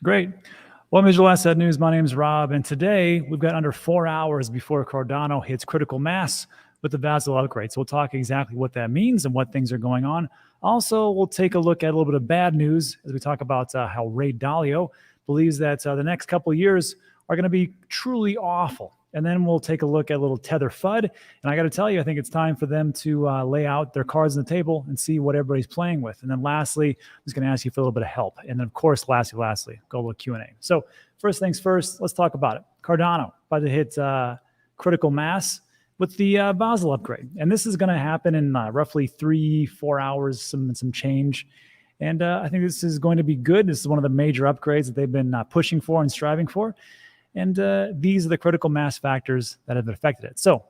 Great. Well, Visual Asset News, my name is Rob, and today we've got under 4 hours before Cardano hits critical mass with the Vasil upgrade. So we'll talk exactly what that means and what things are going on. Also, we'll take a look at a little bit of bad news as we talk about how Ray Dalio believes that the next couple of years are going to be truly awful. And then we'll take a look at a little Tether FUD. And I got to tell you, I think it's time for them to lay out their cards on the table and see what everybody's playing with. And then lastly, I'm just going to ask you for a little bit of help. And then, of course, lastly, go a little Q&A. So first things first, let's talk about it. Cardano about to hit critical mass with the Vasil upgrade. And this is going to happen in roughly 3-4 hours, some change. And I think this is going to be good. This is one of the major upgrades that they've been pushing for and striving for. And these are the critical mass factors that have affected it. So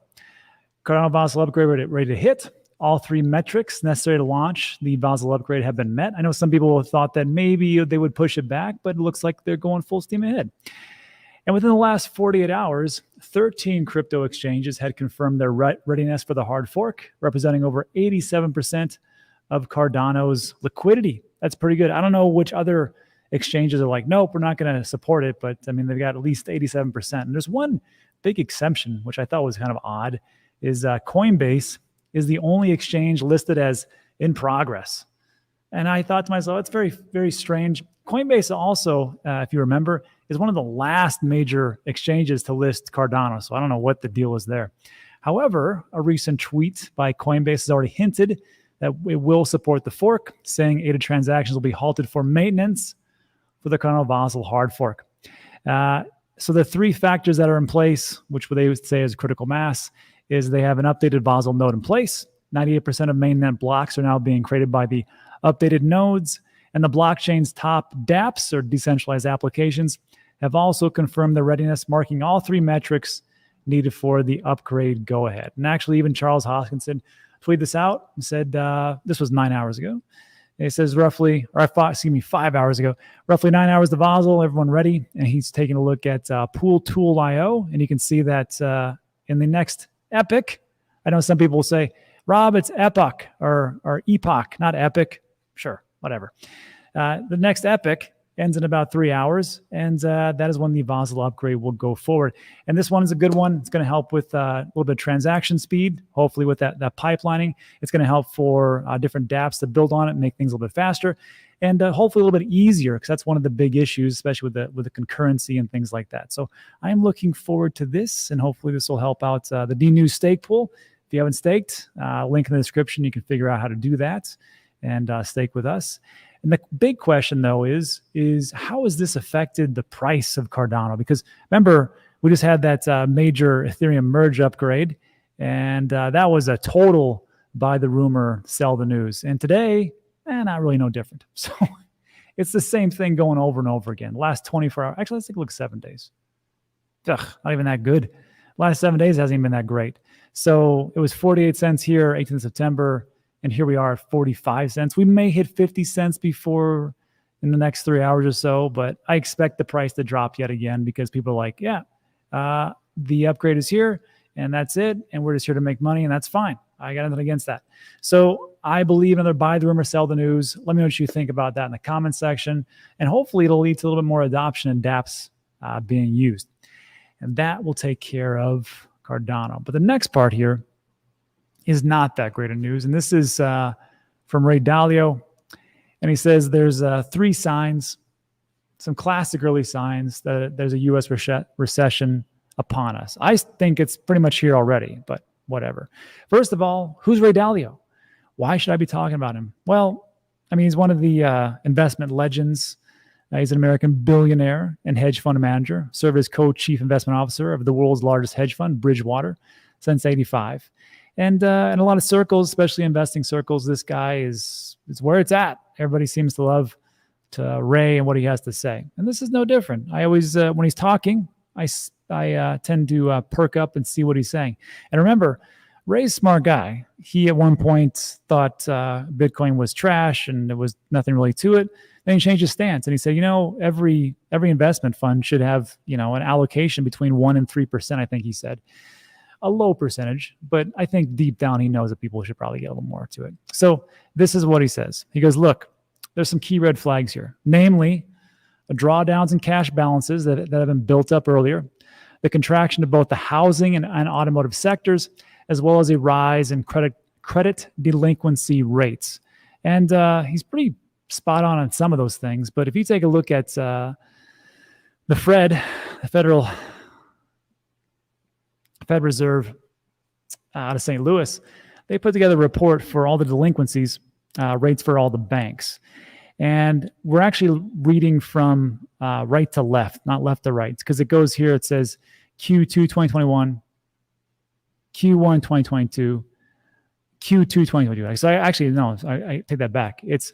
Cardano Vasil upgrade ready to hit. All 3 metrics necessary to launch the Vasil upgrade have been met. I know some people thought that maybe they would push it back, but it looks like they're going full steam ahead. And within the last 48 hours, 13 crypto exchanges had confirmed their readiness for the hard fork, representing over 87% of Cardano's liquidity. That's pretty good. I don't know which other exchanges are like, nope, we're not going to support it. But I mean, they've got at least 87%. And there's one big exception, which I thought was kind of odd, is Coinbase is the only exchange listed as in progress. And I thought to myself, it's very, very strange. Coinbase also, if you remember, is one of the last major exchanges to list Cardano. So I don't know what the deal is there. However, a recent tweet by Coinbase has already hinted that it will support the fork, saying aided transactions will be halted for maintenance for the Cardano Vasil hard fork. So the 3 factors that are in place, which they would say is critical mass, is they have an updated Vasil node in place. 98% of mainnet blocks are now being created by the updated nodes. And the blockchain's top dApps, or decentralized applications, have also confirmed their readiness, marking all 3 metrics needed for the upgrade go-ahead. And actually, even Charles Hoskinson tweeted this out and said, this was 9 hours ago. It says 5 hours ago, roughly 9 hours to Vasil, everyone ready. And he's taking a look at Pool Tool IO. And you can see that in the next epoch, I know some people will say, Rob, it's epoch or epoch, not epic. Sure, whatever. The next epoch ends in about 3 hours, and that is when the Vasil upgrade will go forward. And this one is a good one. It's going to help with a little bit of transaction speed, hopefully with that pipelining. It's going to help for different dApps to build on it, make things a little bit faster, and hopefully a little bit easier, because that's one of the big issues, especially with the concurrency and things like that. So I'm looking forward to this, and hopefully this will help out the DNews stake pool. If you haven't staked, link in the description. You can figure out how to do that and stake with us. And the big question, though, is how has this affected the price of Cardano? Because remember, we just had that major Ethereum merge upgrade, and that was a total buy the rumor, sell the news. And today, not really no different. So it's the same thing going over and over again. Last 24 hours, actually, let's take a look at 7 days. Ugh, not even that good. Last 7 days hasn't even been that great. So it was 48 cents here, 18th of September. And here we are at 45 cents. We may hit 50 cents before in the next 3 hours or so, but I expect the price to drop yet again because people are like, the upgrade is here and that's it. And we're just here to make money and that's fine. I got nothing against that. So I believe another buy the rumor, sell the news. Let me know what you think about that in the comment section. And hopefully it'll lead to a little bit more adoption and dApps being used. And that will take care of Cardano. But the next part here is not that great of news. And this is from Ray Dalio. And he says there's 3 signs, some classic early signs that there's a U.S. recession upon us. I think it's pretty much here already, but whatever. First of all, who's Ray Dalio? Why should I be talking about him? Well, I mean, he's one of the investment legends. He's an American billionaire and hedge fund manager, served as co-chief investment officer of the world's largest hedge fund, Bridgewater, since '85. And in a lot of circles, especially investing circles, this guy is where it's at. Everybody seems to love to Ray and what he has to say. And this is no different. I always, when he's talking, I tend to perk up and see what he's saying. And remember, Ray's a smart guy. He at one point thought Bitcoin was trash and there was nothing really to it. Then he changed his stance and he said, every investment fund should have, an allocation between 1% and 3%, I think he said. A low percentage, but I think deep down he knows that people should probably get a little more to it. So this is what he says. He goes, look, there's some key red flags here. Namely, the drawdowns in cash balances that have been built up earlier, the contraction of both the housing and automotive sectors, as well as a rise in credit delinquency rates. And he's pretty spot on some of those things. But if you take a look at the Federal Fed Reserve out of St. Louis, they put together a report for all the delinquencies rates for all the banks. And we're actually reading from right to left, not left to right, because it goes here. It says Q2 2021, Q1 2022, Q2 2022. So I take that back. It's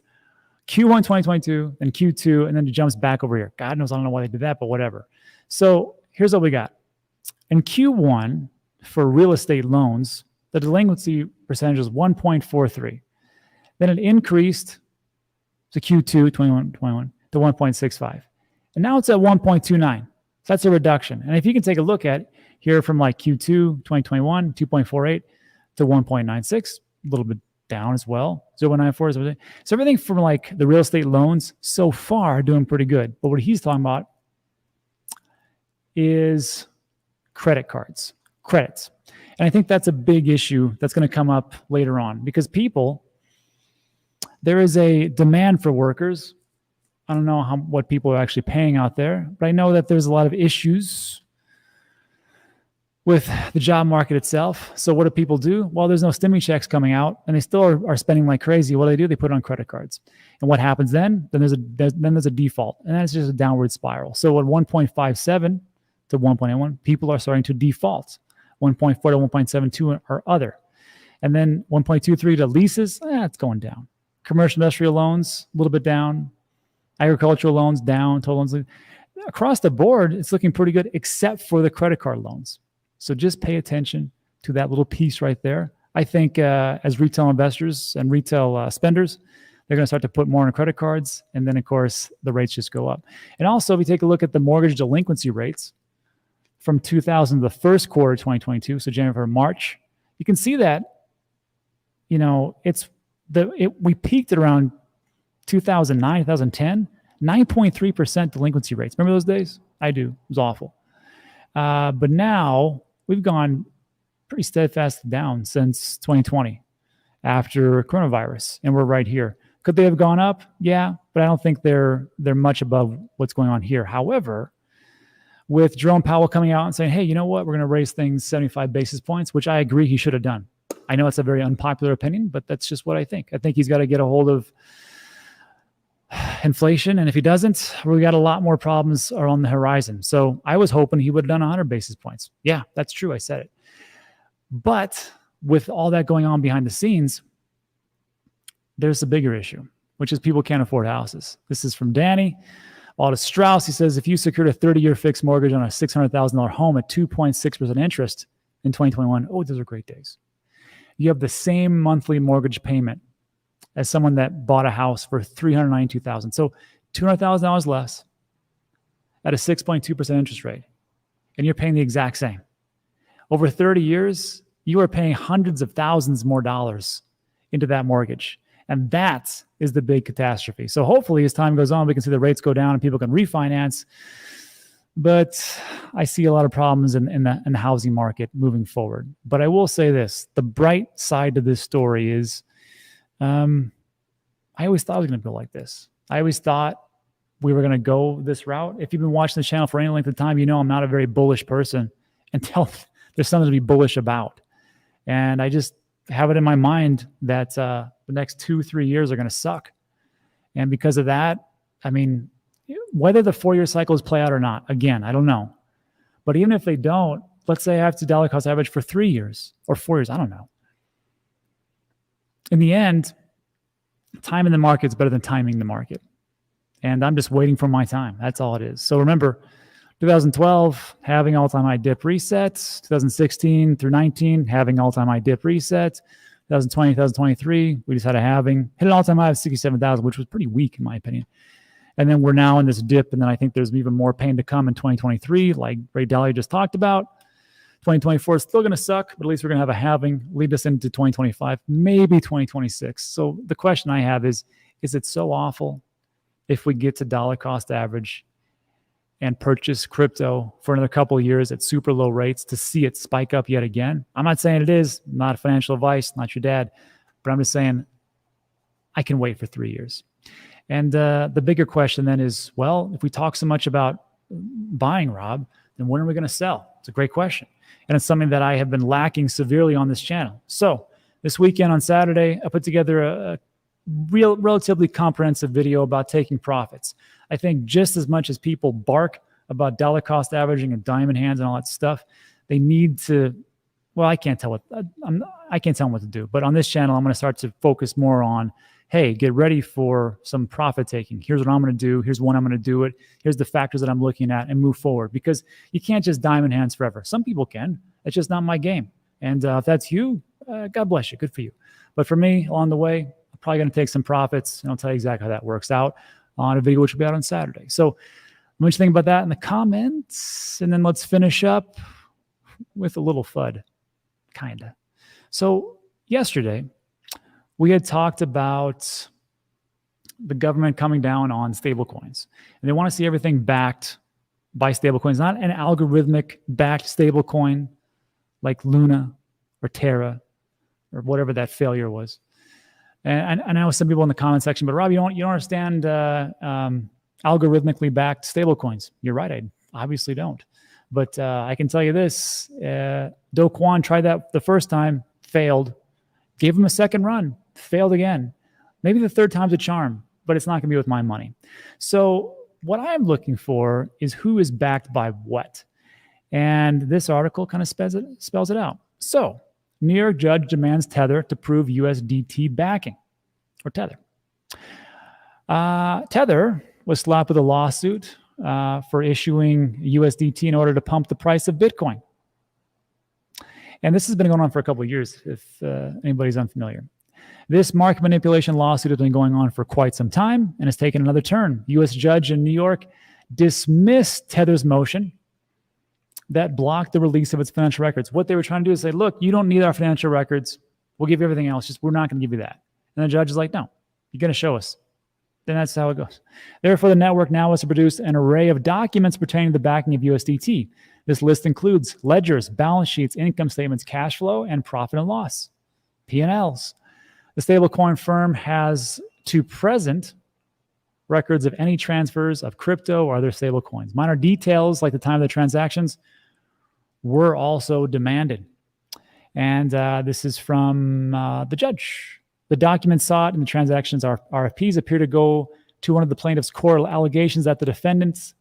Q1 2022, then Q2, and then it jumps back over here. God knows, I don't know why they did that, but whatever. So here's what we got. In Q1, for real estate loans, the delinquency percentage was 1.43. Then it increased to Q2 21 to 1.65. And now it's at 1.29. So that's a reduction. And if you can take a look at here from like Q2 2021, 2.48 to 1.96, a little bit down as well, 0.94. So everything from like the real estate loans so far doing pretty good. But what he's talking about is credits. And I think that's a big issue that's going to come up later on because there is a demand for workers. I don't know what people are actually paying out there, but I know that there's a lot of issues with the job market itself. So what do people do? Well, there's no stimmy checks coming out and they still are spending like crazy. What do? They put it on credit cards. And what happens then? Then there's a default, and that's just a downward spiral. So at 1.57 to 1.81, people are starting to default. 1.4 to 1.72 are other. And then 1.23 to leases, it's going down. Commercial industrial loans, a little bit down. Agricultural loans down. Total loans. Across the board, it's looking pretty good, except for the credit card loans. So just pay attention to that little piece right there. I think as retail investors and retail spenders, they're going to start to put more on credit cards. And then, of course, the rates just go up. And also, if you take a look at the mortgage delinquency rates from 2000 to the first quarter of 2022, so January to March, you can see that, we peaked at around 2009, 2010, 9.3% delinquency rates. Remember those days? I do. It was awful. But now we've gone pretty steadfast down since 2020 after coronavirus, and we're right here. Could they have gone up? Yeah, but I don't think they're much above what's going on here. However, with Jerome Powell coming out and saying, hey, you know what? We're going to raise things 75 basis points, which I agree he should have done. I know it's a very unpopular opinion, but that's just what I think. I think he's got to get a hold of inflation, and if he doesn't, we got a lot more problems are on the horizon. So I was hoping he would have done 100 basis points. Yeah, that's true. I said it. But with all that going on behind the scenes, there's a bigger issue, which is people can't afford houses. This is from Danny. Aldous Strauss, he says, if you secured a 30-year fixed mortgage on a $600,000 home at 2.6% interest in 2021, those are great days. You have the same monthly mortgage payment as someone that bought a house for $392,000. So $200,000 less at a 6.2% interest rate, and you're paying the exact same. Over 30 years, you are paying hundreds of thousands more dollars into that mortgage. And that is the big catastrophe. So hopefully as time goes on, we can see the rates go down and people can refinance. But I see a lot of problems in the housing market moving forward. But I will say this, the bright side to this story is I always thought it was going to go like this. I always thought we were going to go this route. If you've been watching the channel for any length of time, you know I'm not a very bullish person until there's something to be bullish about. And I just have it in my mind that the next 2-3 years are going to suck. And because of that, I mean, whether the 4-year cycles play out or not, again, I don't know. But even if they don't, let's say I have to dollar cost average for 3 years or 4 years, I don't know. In the end, time in the market is better than timing the market. And I'm just waiting for my time. That's all it is. So remember, 2012, having all-time high dip resets. 2016 through 19, having all-time high dip resets. 2020, 2023, we just had a halving. Hit an all-time high of 67,000, which was pretty weak in my opinion. And then we're now in this dip, and then I think there's even more pain to come in 2023, like Ray Dalio just talked about. 2024 is still going to suck, but at least we're going to have a halving, lead us into 2025, maybe 2026. So the question I have is it so awful if we get to dollar cost average and purchase crypto for another couple of years at super low rates to see it spike up yet again. I'm not saying it is, not financial advice, not your dad, but I'm just saying I can wait for 3 years. And the bigger question then is, well, if we talk so much about buying, Rob, then when are we going to sell? It's a great question. And it's something that I have been lacking severely on this channel. So this weekend on Saturday, I put together a relatively comprehensive video about taking profits. I think just as much as people bark about dollar cost averaging and diamond hands and all that stuff, they need to, well, I can't tell them what to do. But on this channel, I'm going to start to focus more on, hey, get ready for some profit taking. Here's what I'm going to do. Here's when I'm going to do it. Here's the factors that I'm looking at, and move forward, because you can't just diamond hands forever. Some people can. It's just not my game. And if that's you, God bless you. Good for you. But for me, along the way, I'm probably going to take some profits, and I'll tell you exactly how that works out on a video which will be out on Saturday. So what do you think about that in the comments? And then let's finish up with a little FUD, kind of. So yesterday, we had talked about the government coming down on stablecoins. And they want to see everything backed by stablecoins, not an algorithmic backed stablecoin like Luna or Terra or whatever that failure was. And I know some people in the comment section, but Rob, you don't understand algorithmically backed stablecoins. You're right, I obviously don't. But I can tell you this, Do Kwon tried that the first time, failed. Gave him a second run, failed again. Maybe the third time's a charm, but it's not going to be with my money. So what I'm looking for is who is backed by what. And this article kind of spells it out. So New York judge demands Tether to prove USDT backing, or Tether. Tether was slapped with a lawsuit for issuing USDT in order to pump the price of Bitcoin. And this has been going on for a couple of years, if anybody's unfamiliar. This market manipulation lawsuit has been going on for quite some time and has taken another turn. U.S. judge in New York dismissed Tether's motion that blocked the release of its financial records. What they were trying to do is say, look, you don't need our financial records. We'll give you everything else. Just we're not going to give you that. And the judge is like, no, you're going to show us. Then that's how it goes. Therefore, the network now has to produce an array of documents pertaining to the backing of USDT. This list includes ledgers, balance sheets, income statements, cash flow, and profit and loss, P&Ls. The stablecoin firm has to present records of any transfers of crypto or other stablecoins. Minor details like the time of the transactions were also demanded. And this is from the judge. The documents sought in the transactions RFPs appear to go to one of the plaintiff's core allegations that the defendants,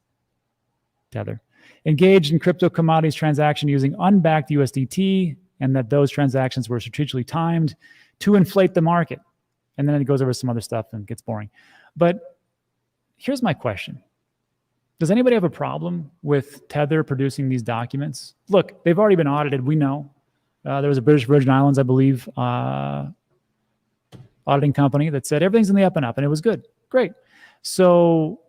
Tether, engaged in crypto commodities transaction using unbacked USDT, and that those transactions were strategically timed to inflate the market. And then it goes over some other stuff and gets boring. But here's my question. Does anybody have a problem with Tether producing these documents? Look, they've already been audited. We know. There was a British Virgin Islands, I believe, auditing company that said everything's in the up and up, and it was good. Great. So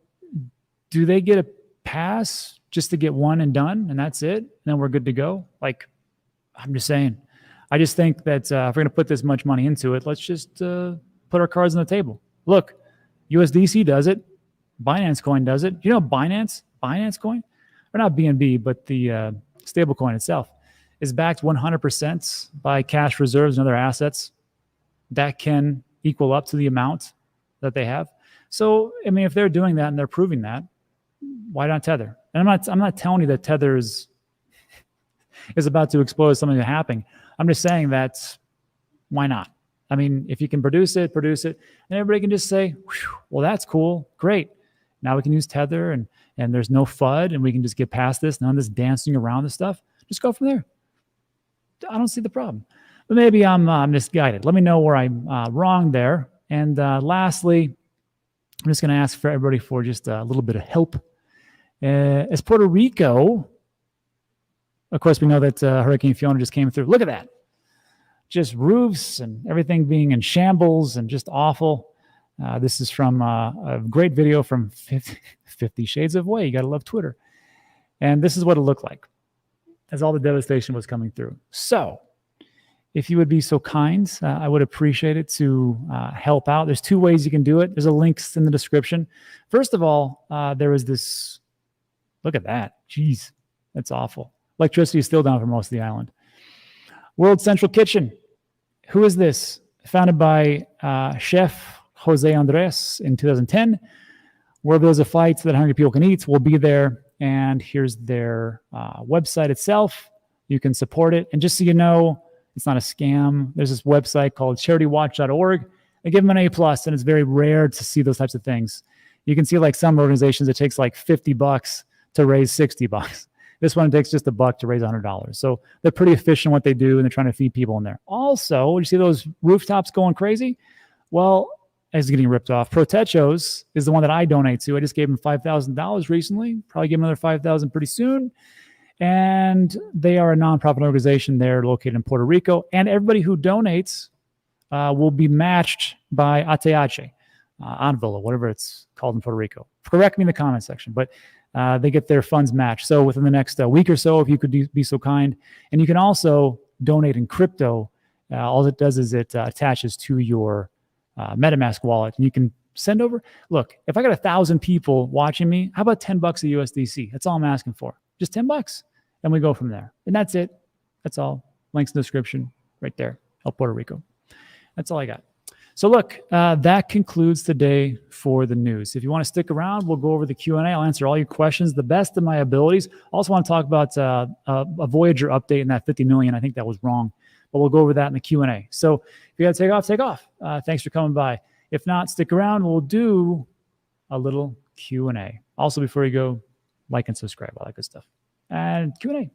do they get a pass just to get one and done, and that's it? And then we're good to go? Like, I'm just saying. I just think that if we're going to put this much money into it, let's just put our cards on the table. Look, USDC does it. Binance Coin does it. You know Binance Coin? Or not BNB, but the stablecoin itself is backed 100% by cash reserves and other assets that can equal up to the amount that they have. So, I mean, if they're doing that and they're proving that, why not Tether? And I'm not telling you that Tether is about to explode, something to happen. I'm just saying that why not? I mean, if you can produce it, and everybody can just say, well, that's cool, great. Now we can use Tether and there's no FUD and we can just get past this, none of this dancing around the stuff. Just go from there. I don't see the problem. But maybe I'm misguided. Let me know where I'm wrong there. And lastly, I'm just going to ask for everybody for just a little bit of help. As Puerto Rico, of course, we know that Hurricane Fiona just came through. Look at that. Just roofs and everything being in shambles and just awful. This is from a great video from 50 Shades of Way. You got to love Twitter. And this is what it looked like as all the devastation was coming through. So if you would be so kind, I would appreciate it to help out. There's two ways you can do it. There's a link in the description. First of all, there is this Look at that. Jeez, that's awful. Electricity is still down for most of the island. World Central Kitchen. Who is this? Founded by Chef Jose Andres in 2010. Where there's a fight that hungry people can eat, we'll be there. And here's their website itself. You can support it. And just so you know, it's not a scam. There's this website called CharityWatch.org. They give them an A+, and it's very rare to see those types of things. You can see like some organizations, it takes like $50 to raise $60. This one takes just $1 to raise $100. So they're pretty efficient in what they do, and they're trying to feed people in there. Also, you see those rooftops going crazy? Well, it's getting ripped off. Protechos is the one that I donate to. I just gave them $5,000 recently. Probably give them another $5,000 pretty soon. And they are a nonprofit organization. They're located in Puerto Rico. And everybody who donates will be matched by ATH, Envelope, whatever it's called in Puerto Rico. Correct me in the comment section. But they get their funds matched. So within the next week or so, if you could be so kind. And you can also donate in crypto. All it does is it attaches to your MetaMask wallet. And you can send over. Look, if I got 1,000 people watching me, how about $10 a USDC? That's all I'm asking for. Just $10. And we go from there. And that's it. That's all. Links in the description right there. Help Puerto Rico. That's all I got. So look, that concludes today for the news. If you want to stick around, we'll go over the Q&A. I'll answer all your questions the best of my abilities. Also want to talk about a Voyager update and that 50 million. I think that was wrong, but we'll go over that in the Q&A. So if you got to take off, take off. Thanks for coming by. If not, stick around. We'll do a little Q&A. Also, before you go, like and subscribe, all that good stuff. And Q&A.